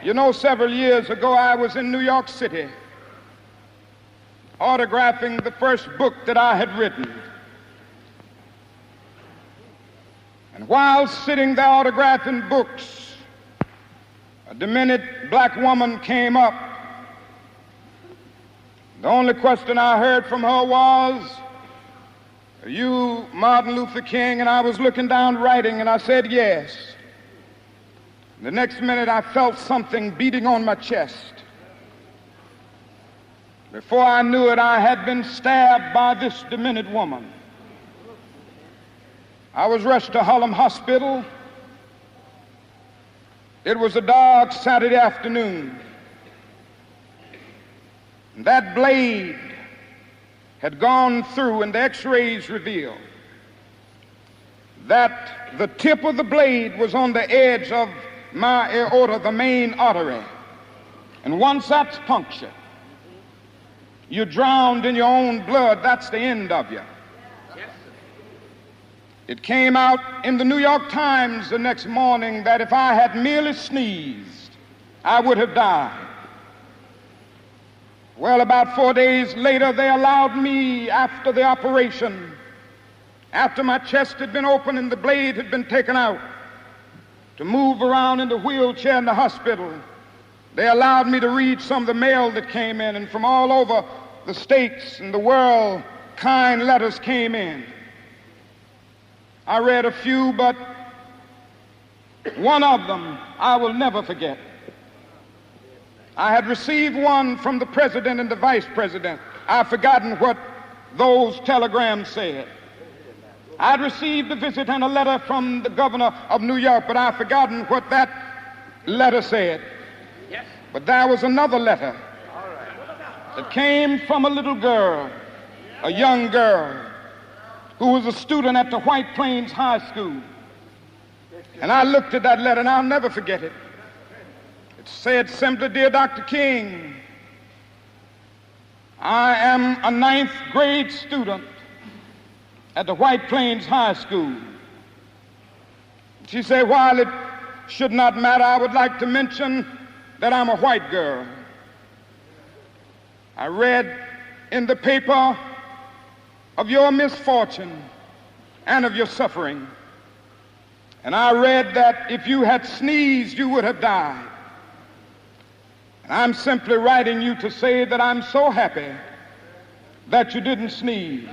You know, several years ago, I was in New York City autographing the first book that I had written. And while sitting there autographing books, a demented black woman came up. The only question I heard from her was, "Are you Martin Luther King?" And I was looking down writing, and I said, "Yes." The next minute, I felt something beating on my chest. Before I knew it, I had been stabbed by this demented woman. I was rushed to Harlem Hospital. It was a dark Saturday afternoon. That blade had gone through, and the x-rays revealed that the tip of the blade was on the edge of my aorta, the main artery. And once that's punctured, you're drowned in your own blood. That's the end of you. It came out in the New York Times the next morning that if I had merely sneezed, I would have died. Well, about 4 days later, they allowed me, after the operation, after my chest had been opened and the blade had been taken out, to move around in the wheelchair in the hospital. They allowed me to read some of the mail that came in, and from all over the states and the world, kind letters came in. I read a few, but one of them I will never forget. I had received one from the president and the vice president. I've forgotten what those telegrams said. I'd received a visit and a letter from the governor of New York, but I've forgotten what that letter said. Yes. But there was another letter that came from a little girl, a young girl, who was a student at the White Plains High School. And I looked at that letter, and I'll never forget it. It said simply, "Dear Dr. King, I am a 9th grade student at the White Plains High School." She said, "While it should not matter, I would like to mention that I'm a white girl. I read in the paper of your misfortune and of your suffering. And I read that if you had sneezed, you would have died. And I'm simply writing you to say that I'm so happy that you didn't sneeze."